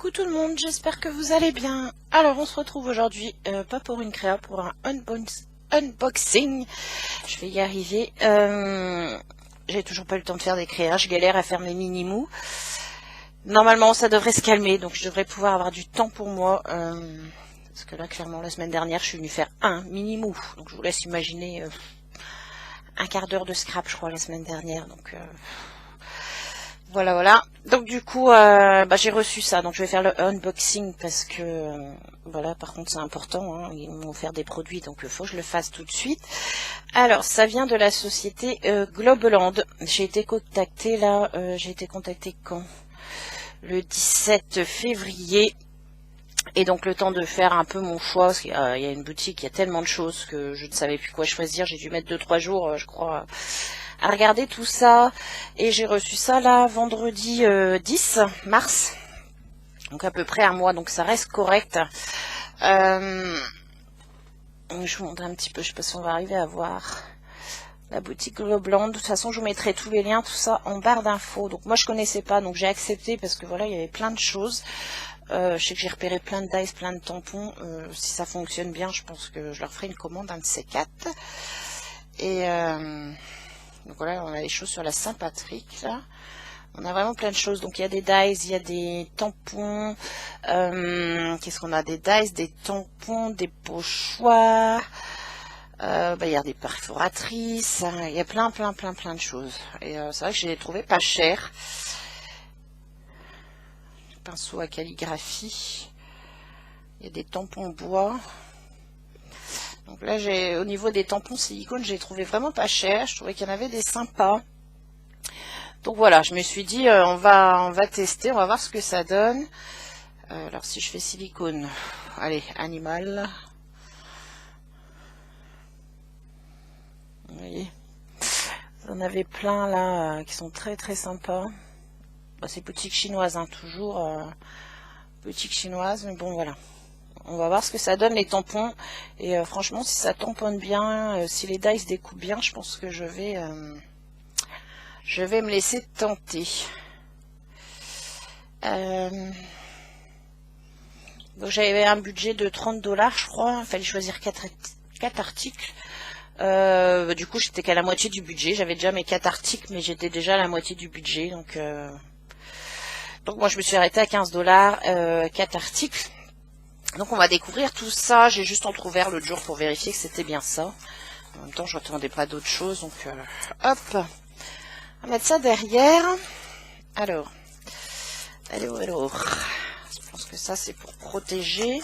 Coucou tout le monde, j'espère que vous allez bien. Alors on se retrouve aujourd'hui, pas pour une créa, pour un unboxing. Je vais y arriver. J'ai toujours pas eu le temps de faire des créas, je galère à faire mes mini-mous. Normalement ça devrait se calmer, donc je devrais pouvoir avoir du temps pour moi. Parce que là clairement la semaine dernière je suis venue faire un mini-mou. Donc je vous laisse imaginer un quart d'heure de scrap je crois la semaine dernière. Donc voilà. Donc du coup, j'ai reçu ça. Donc je vais faire le unboxing parce que voilà. Par contre, c'est important. Hein, ils m'ont offert des produits, donc il faut que je le fasse tout de suite. Alors, ça vient de la société Globeland. J'ai été contactée là. J'ai été contactée quand? Le 17 février. Et donc le temps de faire un peu mon choix, parce qu'il y a une boutique, il y a tellement de choses que je ne savais plus quoi choisir. J'ai dû mettre 2-3 jours, je crois, à regarder tout ça. Et j'ai reçu ça là vendredi 10 mars. Donc à peu près un mois, donc ça reste correct. Je vous montre un petit peu, je sais pas si on va arriver à voir la boutique Globeland. De toute façon, je vous mettrai tous les liens, tout ça en barre d'infos. Donc moi je connaissais pas, donc j'ai accepté parce que voilà, il y avait plein de choses. Je sais que j'ai repéré plein de dice, plein de tampons. Si ça fonctionne bien, je pense que je leur ferai une commande, un de ces 4. Et donc voilà, on a les choses sur la Saint-Patrick là. On a vraiment plein de choses. Donc il y a des dice, il y a des tampons. Qu'est-ce qu'on a? Des dice, des tampons, des pochoirs. Il y a des perforatrices. Il y a plein de choses. Et c'est vrai que je les ai trouvées pas chères. Pinceau à calligraphie. Il y a des tampons bois. Donc là, au niveau des tampons silicone, j'ai trouvé vraiment pas cher. Je trouvais qu'il y en avait des sympas. Donc voilà, je me suis dit, on va tester, on va voir ce que ça donne. Alors si je fais silicone, allez, animal. Vous voyez, vous en avez plein là qui sont très sympas. C'est boutique chinoise, hein, toujours boutique chinoise, mais bon voilà. On va voir ce que ça donne les tampons. Et franchement, si ça tamponne bien, si les dice découpent bien, je pense que je vais me laisser tenter. Donc j'avais un budget de 30 $, je crois. Il fallait choisir 4 articles. Du coup, j'étais qu'à la moitié du budget. J'avais déjà mes 4 articles, mais j'étais déjà à la moitié du budget. Donc moi, je me suis arrêtée à 15 $, 4 articles. Donc on va découvrir tout ça. J'ai juste entrouvert l'autre jour pour vérifier que c'était bien ça. En même temps, je n'attendais pas d'autres choses. Donc hop, on va mettre ça derrière. Alors, je pense que ça c'est pour protéger.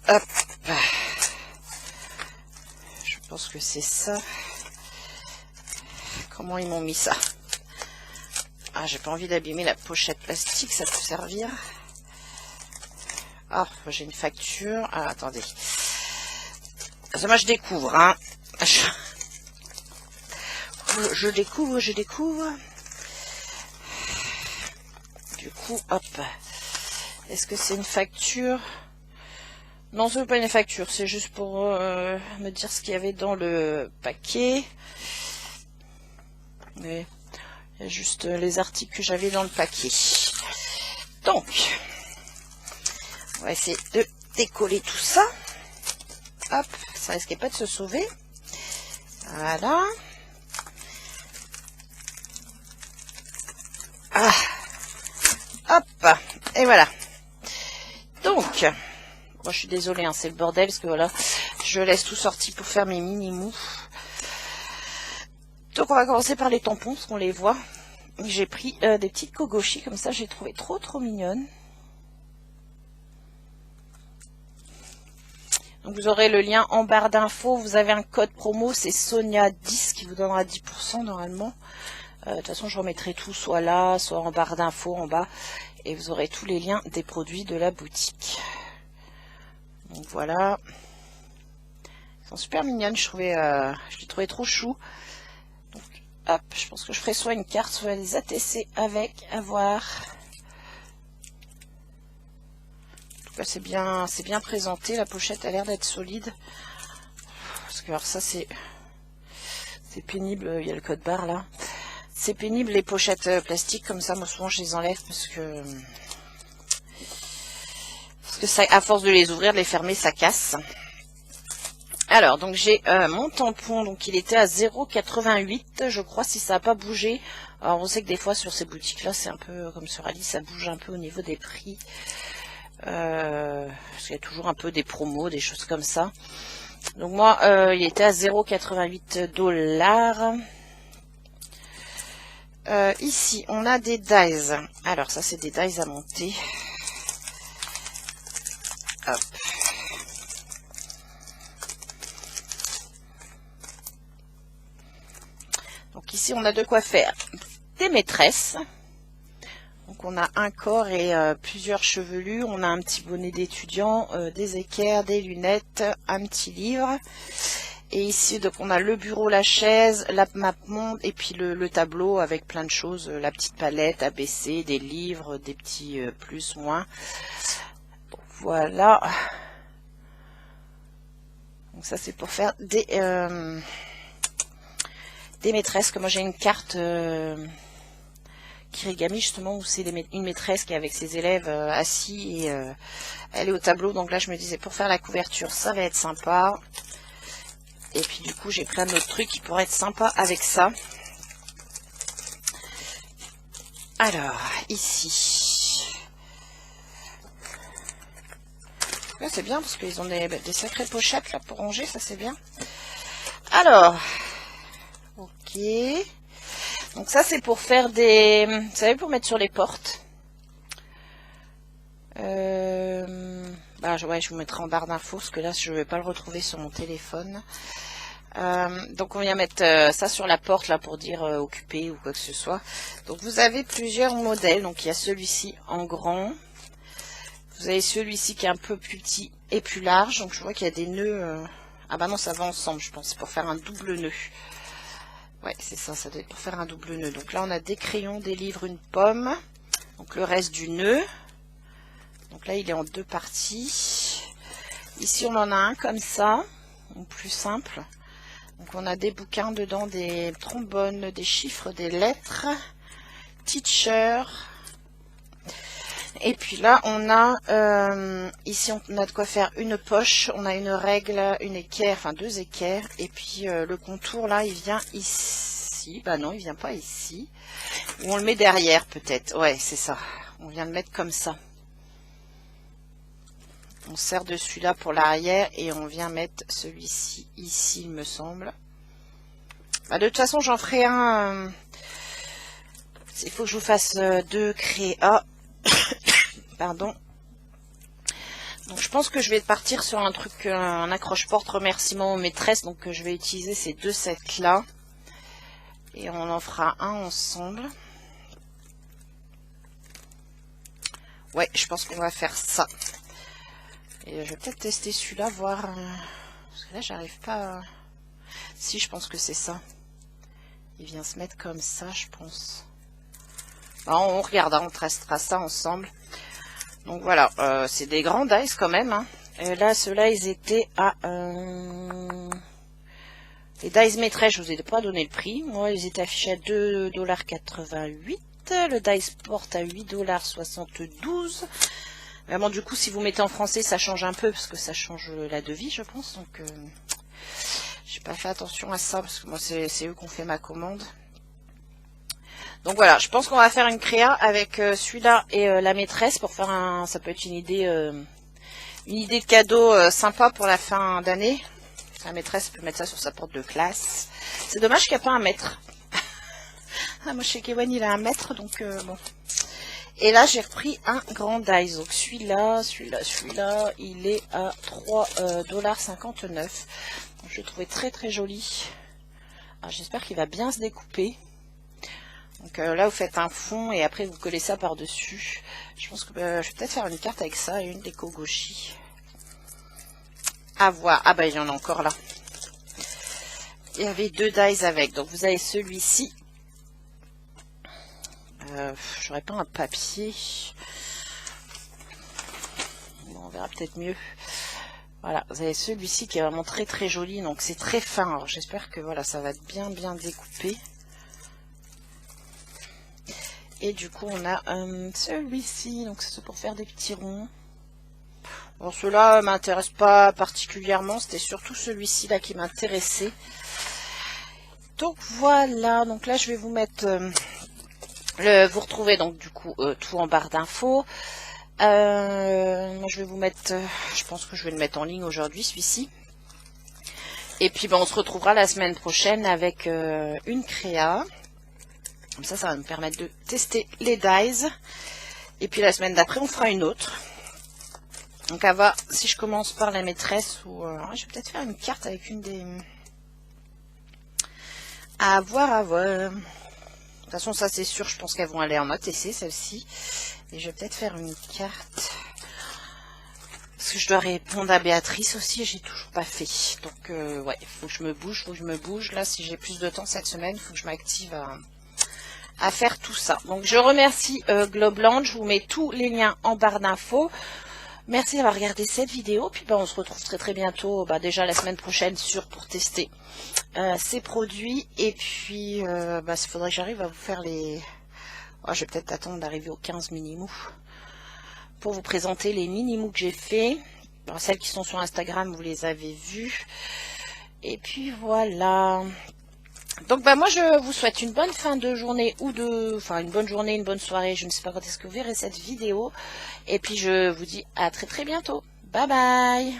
Hop, je pense que c'est ça. Comment ils m'ont mis ça? Ah, j'ai pas envie d'abîmer la pochette plastique, ça peut servir. Ah, j'ai une facture. Ah, attendez. Ça, moi, je découvre, hein. Je découvre. Du coup, hop. Est-ce que c'est une facture? Non, ce n'est pas une facture. C'est juste pour me dire ce qu'il y avait dans le paquet. Mais il y a juste les articles que j'avais dans le paquet. Donc, on va essayer de décoller tout ça. Hop, ça risquait pas de se sauver. Voilà. Ah. Hop, et voilà. Donc, moi je suis désolée, hein, c'est le bordel parce que voilà, je laisse tout sorti pour faire mes mini-mous. Donc on va commencer par les tampons, parce qu'on les voit. J'ai pris des petites kogoshi comme ça, j'ai trouvé trop mignonnes. Donc vous aurez le lien en barre d'infos. Vous avez un code promo, c'est Sonia10 qui vous donnera 10% normalement. De toute façon je remettrai tout soit là, soit en barre d'infos en bas. Et vous aurez tous les liens des produits de la boutique. Donc voilà. Ils sont super mignonnes, je les trouvais trop chou. Donc hop, je pense que je ferai soit une carte, soit les ATC avec, à voir. En tout cas c'est bien présenté, la pochette a l'air d'être solide. Parce que alors ça c'est pénible, il y a le code barre là. C'est pénible les pochettes plastiques comme ça. Moi souvent je les enlève parce que ça, à force de les ouvrir, de les fermer, ça casse. Alors donc j'ai mon tampon, donc il était à 0,88 je crois, si ça n'a pas bougé. Alors on sait que des fois sur ces boutiques là c'est un peu comme sur Alice, ça bouge un peu au niveau des prix. Parce qu'il y a toujours un peu des promos, des choses comme ça. Donc moi il était à 0,88 $. Ici on a des dies. Alors ça c'est des dies à monter. Hop. Donc ici on a de quoi faire des maîtresses. Donc on a un corps et plusieurs chevelus. On a un petit bonnet d'étudiant, des équerres, des lunettes, un petit livre. Et ici donc on a le bureau, la chaise, la map monde et puis le tableau avec plein de choses. La petite palette ABC, des livres, des petits plus, moins. Donc, voilà. Donc ça c'est pour faire des maîtresses. Que moi j'ai une carte Kirigami justement où c'est une maîtresse qui est avec ses élèves assis et elle est au tableau. Donc là je me disais pour faire la couverture ça va être sympa. Et puis du coup j'ai pris un autre truc qui pourrait être sympa avec ça. Alors ici là c'est bien parce qu'ils ont des sacrées pochettes là pour ranger, ça c'est bien. Alors ok. Donc ça c'est pour faire des... Vous savez, pour mettre sur les portes. Bah, ouais, je vous mettrai en barre d'infos parce que là je ne vais pas le retrouver sur mon téléphone. Donc on vient mettre ça sur la porte là pour dire occupé ou quoi que ce soit. Donc vous avez plusieurs modèles. Donc il y a celui-ci en grand. Vous avez celui-ci qui est un peu plus petit et plus large. Donc je vois qu'il y a des nœuds. Ah bah non, ça va ensemble je pense. C'est pour faire un double nœud. Ouais, c'est ça, ça doit être pour faire un double nœud. Donc là, on a des crayons, des livres, une pomme. Donc le reste du nœud. Donc là, il est en deux parties. Ici, on en a un comme ça, donc plus simple. Donc on a des bouquins dedans, des trombones, des chiffres, des lettres. Teacher. Et puis là, on a, ici, on a de quoi faire une poche. On a une règle, une équerre, enfin 2 équerres. Et puis le contour, là, il vient ici. Bah non, il vient pas ici. Ou on le met derrière, peut-être. Ouais, c'est ça. On vient le mettre comme ça. On sert de celui-là pour l'arrière et on vient mettre celui-ci ici, il me semble. Bah, de toute façon, j'en ferai un. Il faut que je vous fasse 2 créas. Pardon. Donc je pense que je vais partir sur un truc, un accroche-porte remerciement aux maîtresses. Donc je vais utiliser ces 2 sets là. Et on en fera un ensemble. Ouais, je pense qu'on va faire ça. Et je vais peut-être tester celui-là, voir. Parce que là, j'arrive pas à... Si, je pense que c'est ça. Il vient se mettre comme ça, je pense. Bon, on regardera, on testera ça ensemble. Donc voilà, c'est des grands dice quand même. Hein. Là, ceux-là, ils étaient à... Les dice maîtresses, je vous ai pas donné le prix. Moi, ils étaient affichés à 2,88 $. Le dice porte à 8,72 $. Mais bon, du coup, si vous mettez en français, ça change un peu parce que ça change la devise, je pense. Donc, j'ai pas fait attention à ça parce que moi, c'est eux qui ont fait ma commande. Donc voilà, je pense qu'on va faire une créa avec celui-là et la maîtresse pour faire un... Ça peut être une idée de cadeau sympa pour la fin d'année. La maîtresse peut mettre ça sur sa porte de classe. C'est dommage qu'il n'y a pas un mètre. Ah, moi, chez Kewan, il a un mètre, donc bon. Et là, j'ai repris un grand dice. Donc celui-là, il est à 3,59 $. Je l'ai trouvé très très joli. J'espère qu'il va bien se découper. Donc là, vous faites un fond et après, vous collez ça par-dessus. Je pense que je vais peut-être faire une carte avec ça et une déco gauchis. À voir. Ah bah, il y en a encore là. Il y avait 2 dice avec. Donc, vous avez celui-ci. J'aurais pas un papier. Bon, on verra peut-être mieux. Voilà, vous avez celui-ci qui est vraiment très très joli. Donc, c'est très fin. Alors, j'espère que voilà, ça va être bien bien découpé. Et du coup, on a celui-ci. Donc, c'est pour faire des petits ronds. Bon, ceux-là m'intéresse pas particulièrement. C'était surtout celui-ci là qui m'intéressait. Donc, voilà. Donc là, je vais vous mettre... vous retrouvez donc du coup tout en barre d'infos. Moi, je vais vous mettre... je pense que je vais le mettre en ligne aujourd'hui, celui-ci. Et puis, ben, on se retrouvera la semaine prochaine avec une créa. Comme ça va nous permettre de tester les dies. Et puis, la semaine d'après, on fera une autre. Donc, à voir si je commence par la maîtresse ou... je vais peut-être faire une carte avec une des... À voir, à voir. De toute façon, ça, c'est sûr. Je pense qu'elles vont aller en mode essai, celle-ci. Et je vais peut-être faire une carte... Parce que je dois répondre à Béatrice aussi, j'ai toujours pas fait. Donc, ouais, il faut que je me bouge, Là, si j'ai plus de temps cette semaine, il faut que je m'active à faire tout ça. Donc, je remercie Globland. Je vous mets tous les liens en barre d'infos. Merci d'avoir regardé cette vidéo. Puis, ben, on se retrouve très très bientôt, déjà la semaine prochaine, pour tester ces produits. Et puis, il faudrait que j'arrive à vous faire les... Oh, je vais peut-être attendre d'arriver aux 15 mini-mous pour vous présenter les mini-mous que j'ai fait. Alors, celles qui sont sur Instagram, vous les avez vues. Et puis voilà. Donc moi je vous souhaite une bonne fin de journée une bonne journée, une bonne soirée. Je ne sais pas quand est-ce que vous verrez cette vidéo. Et puis je vous dis à très très bientôt. Bye bye.